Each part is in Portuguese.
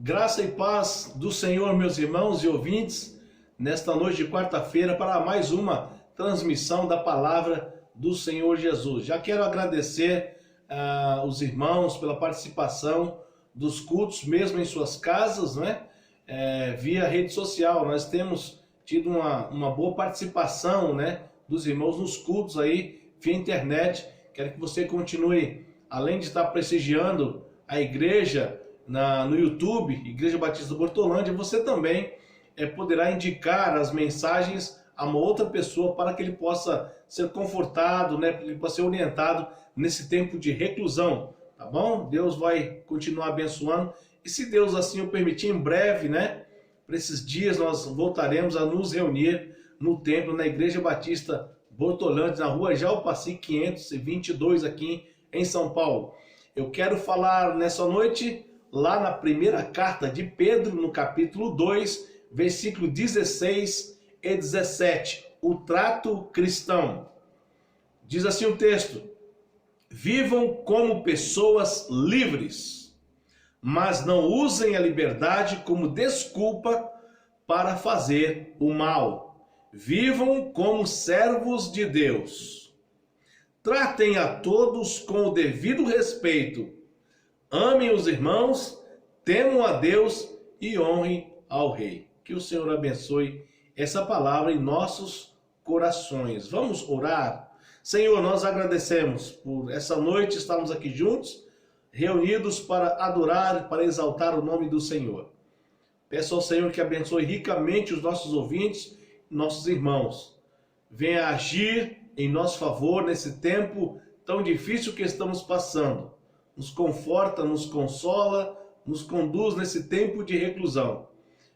Graça e paz do Senhor, meus irmãos e ouvintes, nesta noite de quarta-feira para mais uma transmissão da palavra do Senhor Jesus. Já quero agradecer os irmãos pela participação dos cultos, mesmo em suas casas, né? Via rede social. Nós temos tido uma boa participação, né, dos irmãos nos cultos aí via internet. Quero que você continue, além de estar prestigiando a igreja no YouTube, Igreja Batista Bortolândia, você também poderá indicar as mensagens a uma outra pessoa para que ele possa ser confortado, né, ele possa ser orientado nesse tempo de reclusão, tá bom? Deus vai continuar abençoando e, se Deus assim o permitir, em breve, né, para esses dias nós voltaremos a nos reunir no templo, na Igreja Batista Bortolândia, na rua Jalpaci 522, aqui em São Paulo. Eu quero falar nessa noite lá na primeira carta de Pedro, no capítulo 2, versículo 16 e 17, o trato cristão. Diz assim o texto: vivam como pessoas livres, mas não usem a liberdade como desculpa para fazer o mal. Vivam como servos de Deus. Tratem a todos com o devido respeito. Amem os irmãos, temam a Deus e honrem ao Rei. Que o Senhor abençoe essa palavra em nossos corações. Vamos orar? Senhor, nós agradecemos por essa noite estarmos aqui juntos, reunidos para adorar, para exaltar o nome do Senhor. Peço ao Senhor que abençoe ricamente os nossos ouvintes, nossos irmãos. Venha agir em nosso favor nesse tempo tão difícil que estamos passando. Nos conforta, nos consola, nos conduz nesse tempo de reclusão.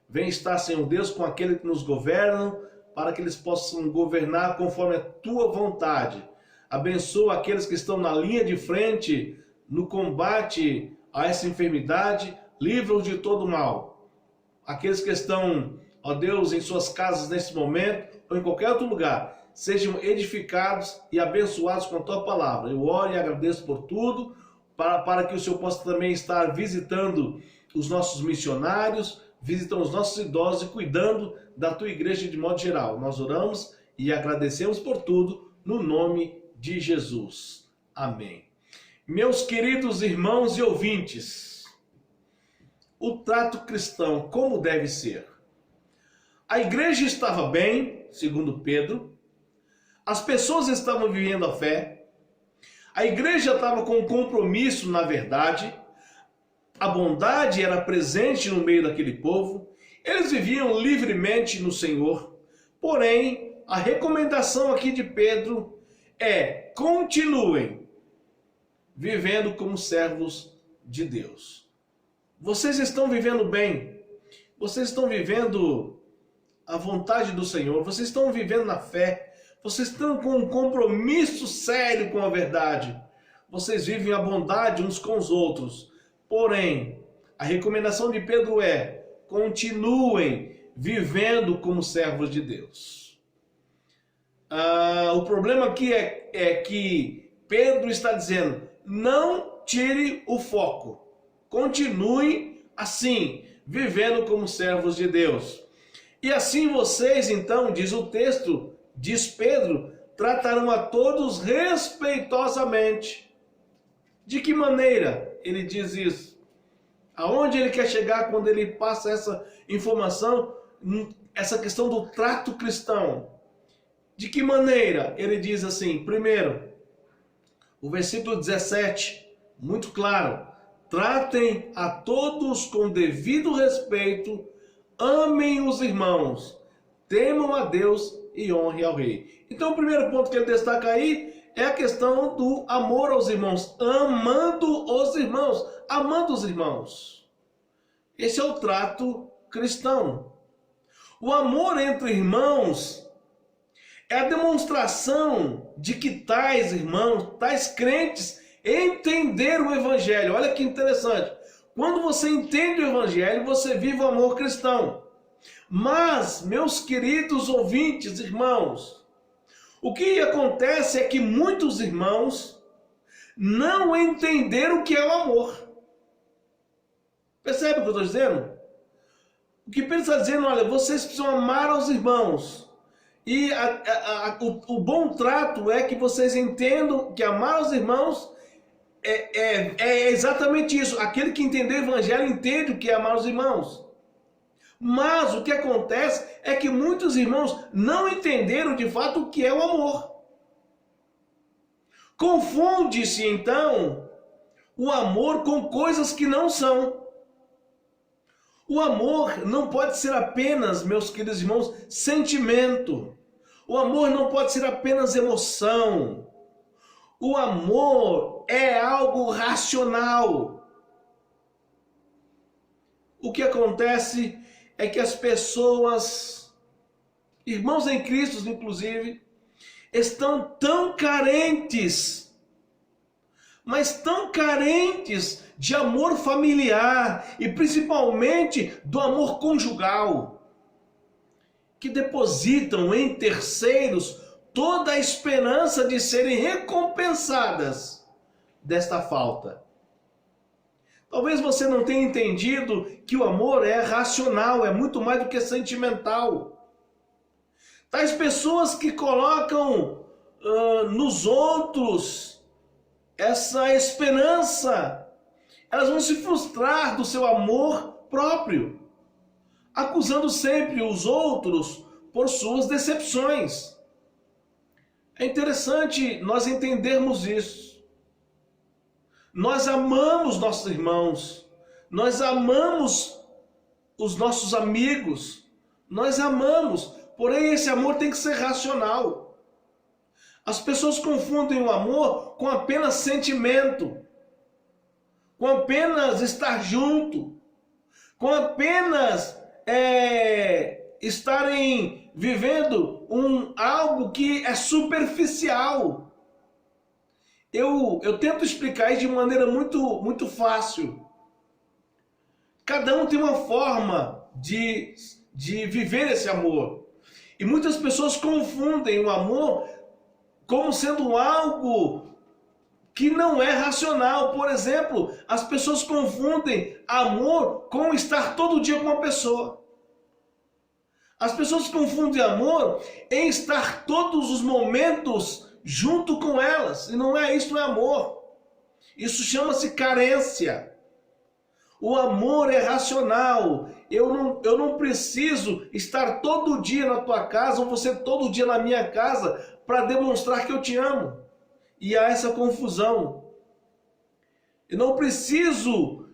Vem estar, Senhor Deus, com aqueles que nos governam, para que eles possam governar conforme a Tua vontade. Abençoa aqueles que estão na linha de frente, no combate a essa enfermidade, livra-os de todo mal. Aqueles que estão, ó Deus, em suas casas nesse momento, ou em qualquer outro lugar, sejam edificados e abençoados com a Tua palavra. Eu oro e agradeço por tudo, para que o Senhor possa também estar visitando os nossos missionários, visitando os nossos idosos e cuidando da Tua igreja de modo geral. Nós oramos e agradecemos por tudo, no nome de Jesus. Amém. Meus queridos irmãos e ouvintes, o trato cristão, como deve ser? A igreja estava bem, segundo Pedro, as pessoas estavam vivendo a fé, a igreja estava com compromisso na verdade, a bondade era presente no meio daquele povo, eles viviam livremente no Senhor. Porém, a recomendação aqui de Pedro é: continuem vivendo como servos de Deus. Vocês estão vivendo bem, vocês estão vivendo a vontade do Senhor, vocês estão vivendo na fé, vocês estão com um compromisso sério com a verdade. Vocês vivem a bondade uns com os outros. Porém, a recomendação de Pedro é: continuem vivendo como servos de Deus. O problema aqui é que Pedro está dizendo: não tire o foco. Continue assim, vivendo como servos de Deus. E assim vocês, então, diz o texto, diz Pedro, tratarão a todos respeitosamente. De que maneira ele diz isso? Aonde ele quer chegar quando ele passa essa informação, essa questão do trato cristão? De que maneira ele diz assim? Primeiro, o versículo 17, muito claro: tratem a todos com devido respeito, amem os irmãos, temam a Deus e honrem ao Rei. Então o primeiro ponto que ele destaca aí é a questão do amor aos irmãos, amando os irmãos, amando os irmãos. Esse é o trato cristão. O amor entre irmãos é a demonstração de que tais irmãos, tais crentes, entenderam o Evangelho. Olha que interessante. Quando você entende o Evangelho, você vive o amor cristão. Mas, meus queridos ouvintes, irmãos, o que acontece é que muitos irmãos não entenderam o que é o amor. Percebe o que eu estou dizendo? O que Pedro está dizendo, olha, vocês precisam amar aos irmãos. E o bom trato é que vocês entendam que amar aos irmãos é exatamente isso. Aquele que entendeu o evangelho entende o que é amar os irmãos. Mas o que acontece é que muitos irmãos não entenderam de fato o que é o amor. Confunde-se então o amor com coisas que não são. O amor não pode ser apenas, meus queridos irmãos, sentimento. O amor não pode ser apenas emoção. O amor é algo racional. O que acontece é que as pessoas, irmãos em Cristo inclusive, estão tão carentes, mas tão carentes de amor familiar e principalmente do amor conjugal, que depositam em terceiros toda a esperança de serem recompensadas desta falta. Talvez você não tenha entendido que o amor é racional, é muito mais do que sentimental. Tais pessoas que colocam nos outros essa esperança, elas vão se frustrar do seu amor próprio, acusando sempre os outros por suas decepções. É interessante nós entendermos isso. Nós amamos nossos irmãos, nós amamos os nossos amigos, nós amamos, porém esse amor tem que ser racional. As pessoas confundem o amor com apenas sentimento, com apenas estar junto, com apenas estarem vivendo algo que é superficial. Eu tento explicar isso de maneira muito fácil. Cada um tem uma forma de viver esse amor. E muitas pessoas confundem o amor como sendo algo que não é racional. Por exemplo, as pessoas confundem amor com estar todo dia com uma pessoa. As pessoas confundem amor em estar todos os momentos junto com elas. E não é isso, não é amor. Isso chama-se carência. O amor é racional. Eu não preciso estar todo dia na tua casa ou você todo dia na minha casa para demonstrar que eu te amo. E há essa confusão. Eu não preciso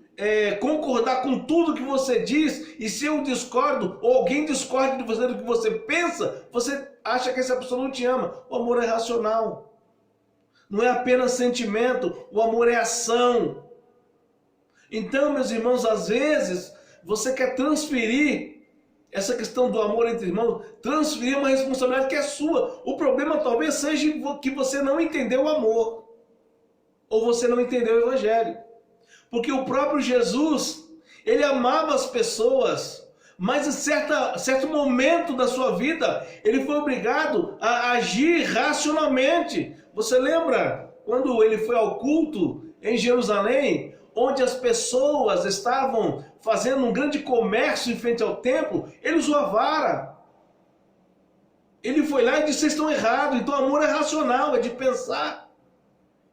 concordar com tudo que você diz, e se eu discordo, ou alguém discorda de você do que você pensa, você acha que essa pessoa não te ama. O amor é racional. Não é apenas sentimento, o amor é ação. Então, meus irmãos, às vezes, você quer transferir essa questão do amor entre irmãos, transferir uma responsabilidade que é sua. O problema talvez seja que você não entendeu o amor, ou você não entendeu o evangelho. Porque o próprio Jesus, ele amava as pessoas, mas em certo momento da sua vida, ele foi obrigado a agir racionalmente. Você lembra quando ele foi ao culto em Jerusalém, onde as pessoas estavam fazendo um grande comércio em frente ao templo? Ele usou a vara. Ele foi lá e disse: vocês estão errados. Então o amor é racional, é de pensar.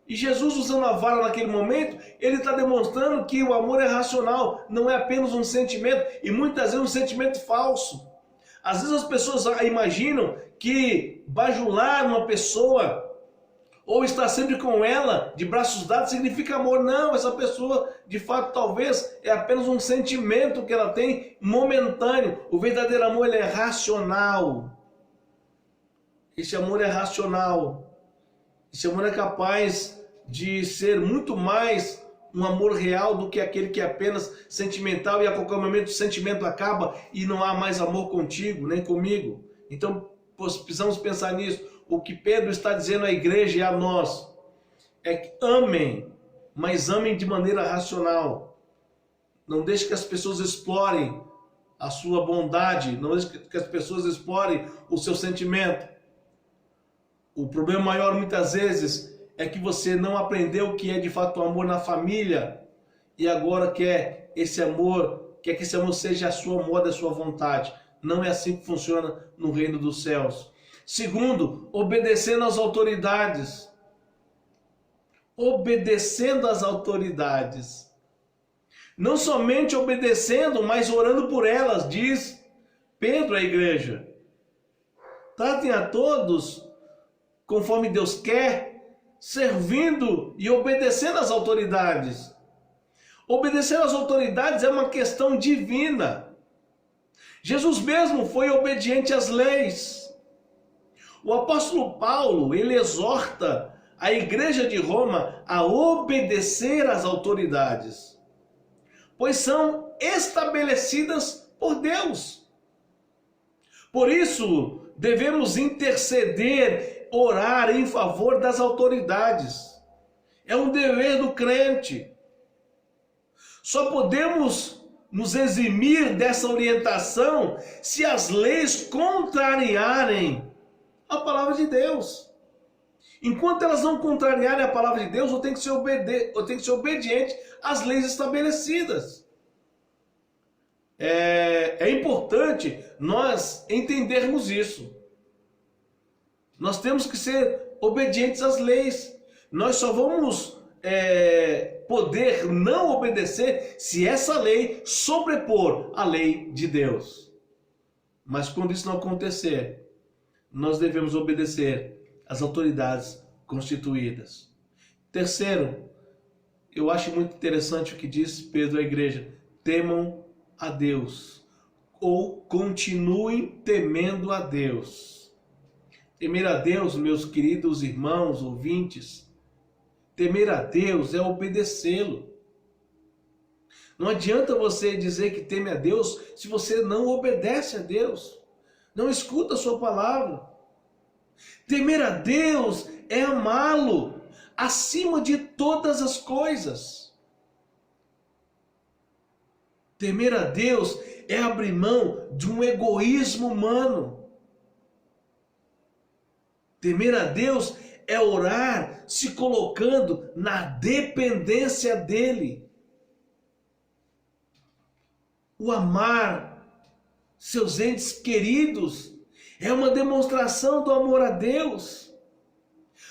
E Jesus, usando a vara naquele momento, ele está demonstrando que o amor é racional, não é apenas um sentimento, e muitas vezes um sentimento falso. Às vezes as pessoas imaginam que bajular uma pessoa, ou estar sempre com ela, de braços dados, significa amor. Não, essa pessoa, de fato, talvez é apenas um sentimento que ela tem momentâneo. O verdadeiro amor, ele é racional. Esse amor é racional. Esse amor é capaz de ser muito mais um amor real do que aquele que é apenas sentimental, e a qualquer momento o sentimento acaba e não há mais amor contigo, nem comigo. Então, precisamos pensar nisso. O que Pedro está dizendo à igreja e a nós é que amem, mas amem de maneira racional. Não deixe que as pessoas explorem a sua bondade, não deixe que as pessoas explorem o seu sentimento. O problema maior muitas vezes é que você não aprendeu o que é de fato o amor na família. e agora quer que esse amor seja a sua moda, a sua vontade. Não é assim que funciona no reino dos céus. Segundo, obedecendo às autoridades. Obedecendo às autoridades. Não somente obedecendo, mas orando por elas, diz Pedro à igreja. Tratem a todos conforme Deus quer, servindo e obedecendo às autoridades. Obedecer às autoridades é uma questão divina. Jesus mesmo foi obediente às leis. O apóstolo Paulo, ele exorta a igreja de Roma a obedecer às autoridades, pois são estabelecidas por Deus. Por isso, devemos interceder, orar em favor das autoridades. É um dever do crente. Só podemos nos eximir dessa orientação se as leis contrariarem a palavra de Deus. Enquanto elas não contrariarem a palavra de Deus, eu tenho que ser obediente às leis estabelecidas. É importante nós entendermos isso. Nós temos que ser obedientes às leis. Nós só vamos poder não obedecer se essa lei sobrepor a lei de Deus. Mas quando isso não acontecer, nós devemos obedecer às autoridades constituídas. Terceiro, eu acho muito interessante o que diz Pedro à igreja: temam a Deus, ou continuem temendo a Deus. Temer a Deus, meus queridos irmãos, ouvintes, temer a Deus é obedecê-lo. Não adianta você dizer que teme a Deus se você não obedece a Deus, não escuta a sua palavra. Temer a Deus é amá-lo acima de todas as coisas. Temer a Deus é abrir mão de um egoísmo humano. Temer a Deus é orar se colocando na dependência dele. O amar seus entes queridos é uma demonstração do amor a Deus.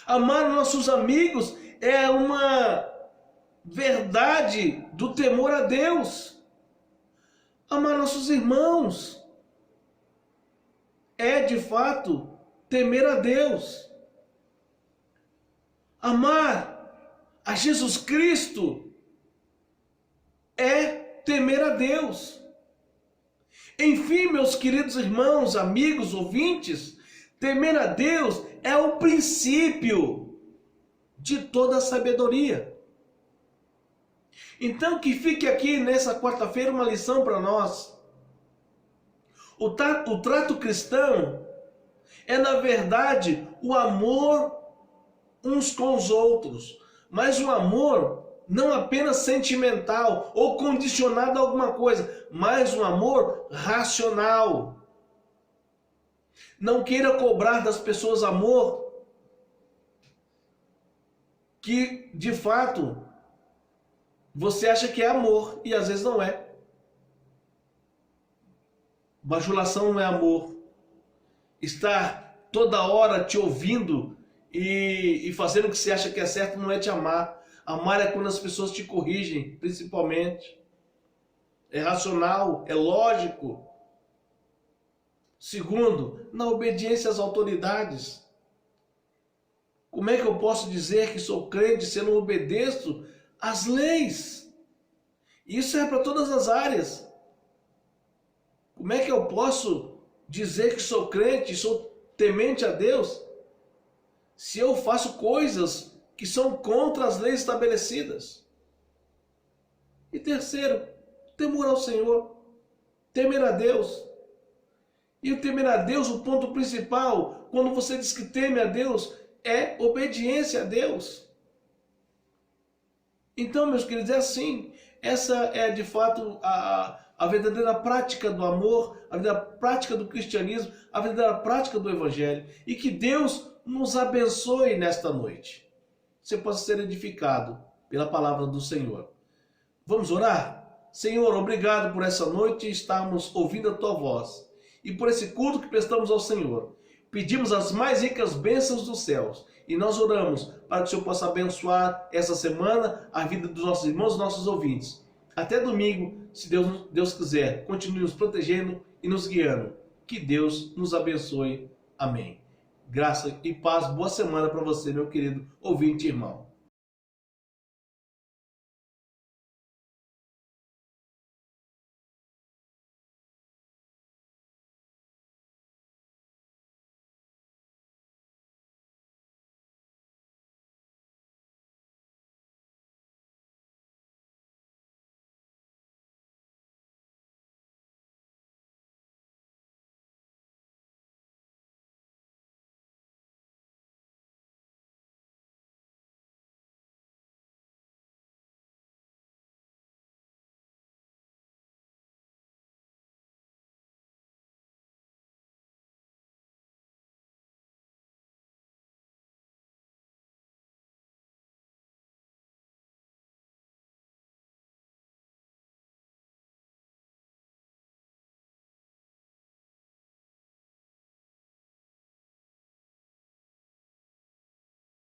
Amar nossos amigos é uma verdade do temor a Deus. Amar nossos irmãos é, de fato, temer a Deus. Amar a Jesus Cristo é temer a Deus. Enfim, meus queridos irmãos, amigos, ouvintes, temer a Deus é o princípio de toda a sabedoria. Então, que fique aqui nessa quarta-feira uma lição para nós. O trato cristão é, na verdade, o amor uns com os outros, mas um amor não apenas sentimental ou condicionado a alguma coisa, mas um amor racional. Não queira cobrar das pessoas amor que, de fato, você acha que é amor e às vezes não é. Bajulação não é amor. Estar toda hora te ouvindo e fazendo o que você acha que é certo não é te amar. Amar é quando as pessoas te corrigem, principalmente. É racional, é lógico. Segundo, na obediência às autoridades. Como é que eu posso dizer que sou crente se eu não obedeço às leis? Isso é para todas as áreas. Como é que eu posso dizer que sou crente, sou temente a Deus, se eu faço coisas que são contra as leis estabelecidas? E terceiro, temor ao Senhor, temer a Deus. E o temer a Deus, o ponto principal, quando você diz que teme a Deus, é obediência a Deus. Então, meus queridos, é assim. Essa é, de fato, a verdadeira prática do amor, a verdadeira prática do cristianismo, a verdadeira prática do evangelho. E que Deus nos abençoe nesta noite. Você possa ser edificado pela palavra do Senhor. Vamos orar? Senhor, obrigado por essa noite estarmos ouvindo a tua voz e por esse culto que prestamos ao Senhor. Pedimos as mais ricas bênçãos dos céus e nós oramos para que o Senhor possa abençoar essa semana a vida dos nossos irmãos e nossos ouvintes. Até domingo, se Deus quiser, continue nos protegendo e nos guiando. Que Deus nos abençoe. Amém. Graça e paz, boa semana para você, meu querido ouvinte e irmão.